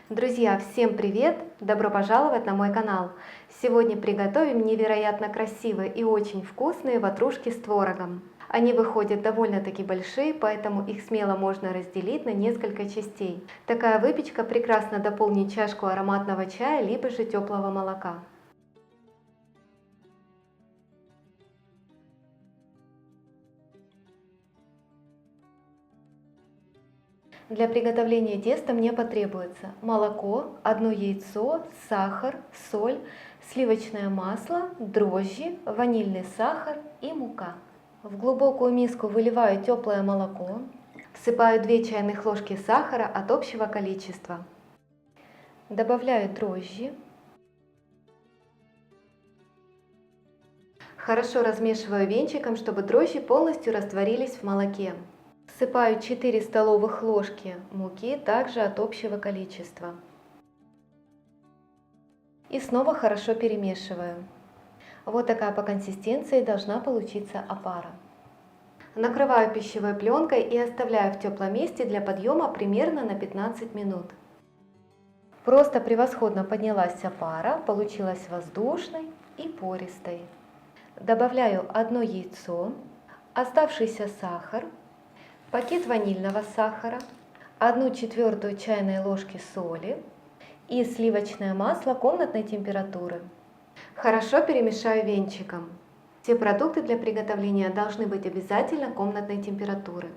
Друзья, всем привет! Добро пожаловать на мой канал! Сегодня приготовим невероятно красивые и очень вкусные ватрушки с творогом. Они выходят довольно-таки большие, поэтому их смело можно разделить на несколько частей. Такая выпечка прекрасно дополнит чашку ароматного чая, либо же теплого молока. Для приготовления теста мне потребуется молоко, одно яйцо, сахар, соль, сливочное масло, дрожжи, ванильный сахар и мука. В глубокую миску выливаю теплое молоко, всыпаю 2 чайных ложки сахара от общего количества. Добавляю дрожжи. Хорошо размешиваю венчиком, чтобы дрожжи полностью растворились в молоке. Всыпаю 4 столовых ложки муки, также от общего количества. И снова хорошо перемешиваю. Вот такая по консистенции должна получиться опара. Накрываю пищевой пленкой и оставляю в теплом месте для подъема примерно на 15 минут. Просто превосходно поднялась опара, получилась воздушной и пористой. Добавляю одно яйцо, оставшийся сахар, пакет ванильного сахара, 1/4 чайной ложки соли и сливочное масло комнатной температуры. Хорошо перемешаю венчиком. Все продукты для приготовления должны быть обязательно комнатной температуры.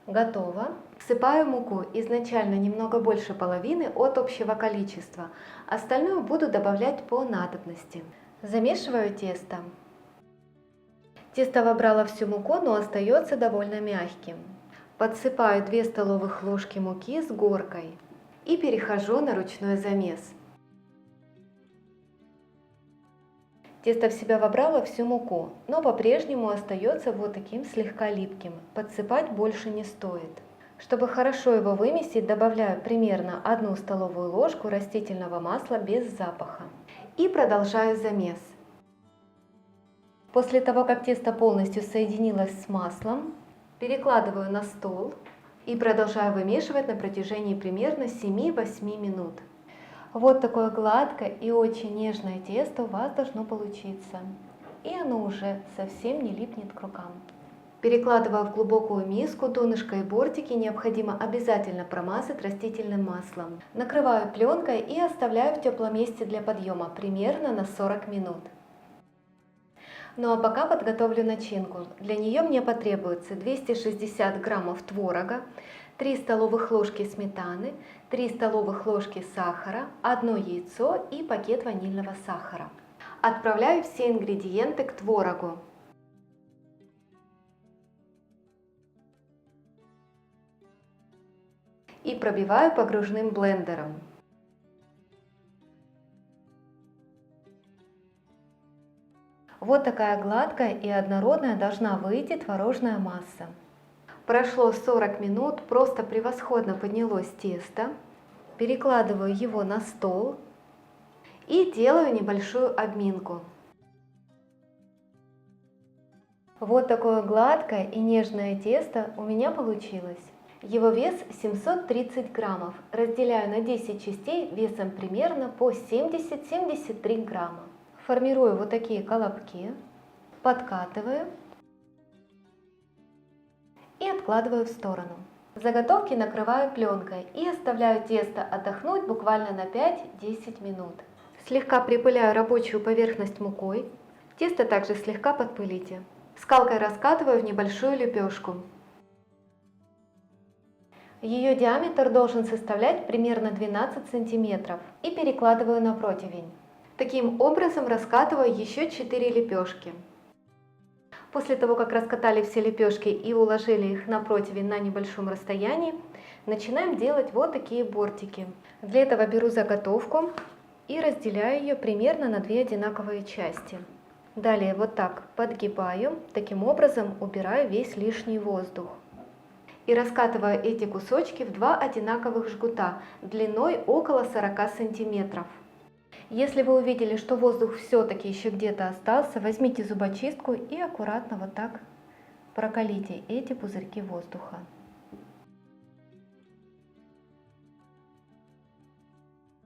Готово. Всыпаю муку, изначально немного больше половины от общего количества. Остальное буду добавлять по надобности. Замешиваю тесто. Тесто вобрало всю муку, но остается довольно мягким. Подсыпаю 2 столовых ложки муки с горкой и перехожу на ручной замес. Тесто в себя вобрало всю муку, но по-прежнему остается вот таким слегка липким. Подсыпать больше не стоит. Чтобы хорошо его вымесить, добавляю примерно 1 столовую ложку растительного масла без запаха. И продолжаю замес. После того, как тесто полностью соединилось с маслом, перекладываю на стол и продолжаю вымешивать на протяжении примерно 7-8 минут. Вот такое гладкое и очень нежное тесто у вас должно получиться. И оно уже совсем не липнет к рукам. Перекладываю в глубокую миску, донышко и бортики необходимо обязательно промазать растительным маслом. Накрываю пленкой и оставляю в теплом месте для подъема примерно на 40 минут. Ну а пока подготовлю начинку. Для нее мне потребуется 260 граммов творога, 3 столовых ложки сметаны, 3 столовых ложки сахара, 1 яйцо и пакет ванильного сахара. Отправляю все ингредиенты к творогу. И пробиваю погружным блендером. Вот такая гладкая и однородная должна выйти творожная масса. Прошло 40 минут, просто превосходно поднялось тесто. Перекладываю его на стол и делаю небольшую обминку. Вот такое гладкое и нежное тесто у меня получилось. Его вес 730 граммов. Разделяю на 10 частей весом примерно по 70-73 грамма. Формирую вот такие колобки, подкатываю и откладываю в сторону. Заготовки накрываю пленкой и оставляю тесто отдохнуть буквально на 5-10 минут. Слегка припыляю рабочую поверхность мукой. Тесто также слегка подпылите. Скалкой раскатываю в небольшую лепешку. Ее диаметр должен составлять примерно 12 сантиметров и перекладываю на противень. Таким образом раскатываю еще 4 лепешки. После того, как раскатали все лепешки и уложили их на противень на небольшом расстоянии, начинаем делать вот такие бортики. Для этого беру заготовку и разделяю ее примерно на 2 одинаковые части. Далее вот так подгибаю, таким образом убираю весь лишний воздух. И раскатываю эти кусочки в 2 одинаковых жгута длиной около 40 сантиметров. Если вы увидели, что воздух все-таки еще где-то остался, возьмите зубочистку и аккуратно вот так прокалите эти пузырьки воздуха.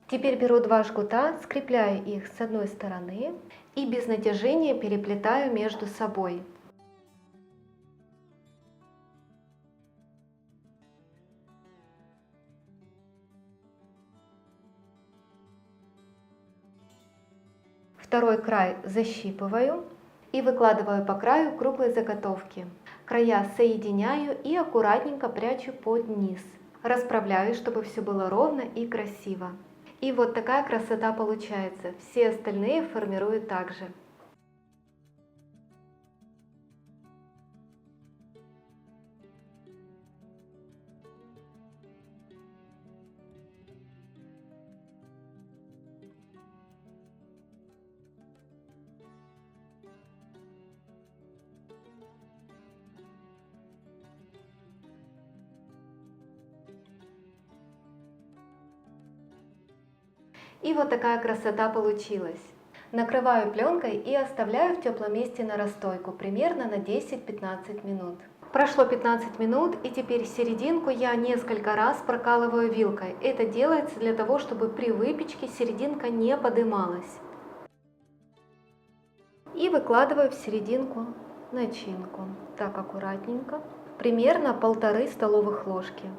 Теперь беру два жгута, скрепляю их с одной стороны и без натяжения переплетаю между собой. Второй край защипываю и выкладываю по краю круглой заготовки. Края соединяю и аккуратненько прячу под низ. Расправляю, чтобы все было ровно и красиво. И вот такая красота получается. Все остальные формирую также. И вот такая красота получилась. Накрываю пленкой и оставляю в теплом месте на расстойку, примерно на 10-15 минут. Прошло 15 минут, и теперь серединку я несколько раз прокалываю вилкой. Это делается для того, чтобы при выпечке серединка не подымалась. И выкладываю в серединку начинку. Так аккуратненько. Примерно 1,5 столовых ложки.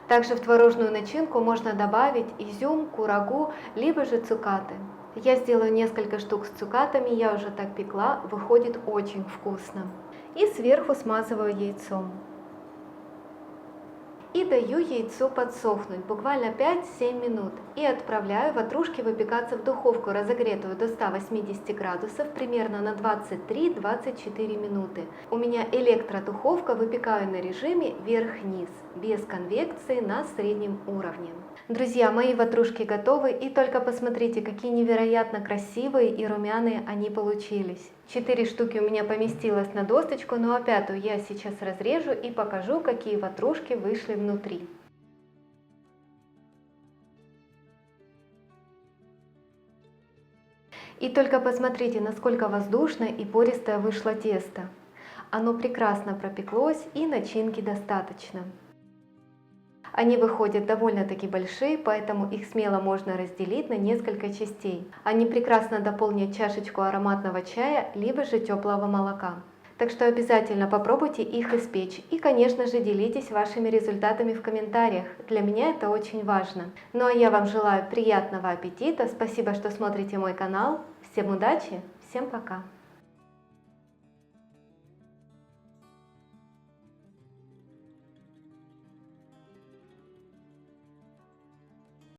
Также в творожную начинку можно добавить изюм, курагу, либо же цукаты. Я сделаю несколько штук с цукатами, я уже так пекла, выходит очень вкусно. И сверху смазываю яйцом. И даю яйцу подсохнуть, буквально 5-7 минут. И отправляю ватрушки выпекаться в духовку, разогретую до 180 градусов, примерно на 23-24 минуты. У меня электродуховка, выпекаю на режиме вверх-вниз, без конвекции, на среднем уровне. Друзья, мои ватрушки готовы, и только посмотрите, какие невероятно красивые и румяные они получились. 4 штуки у меня поместилось на досточку, ну а 5-ю я сейчас разрежу и покажу, какие ватрушки вышли внутри. И только посмотрите, насколько воздушное и пористое вышло тесто. Оно прекрасно пропеклось и начинки достаточно. Они выходят довольно-таки большие, поэтому их смело можно разделить на несколько частей. Они прекрасно дополнят чашечку ароматного чая, либо же теплого молока. Так что обязательно попробуйте их испечь. И, конечно же, делитесь вашими результатами в комментариях. Для меня это очень важно. Ну а я вам желаю приятного аппетита. Спасибо, что смотрите мой канал. Всем удачи, всем пока!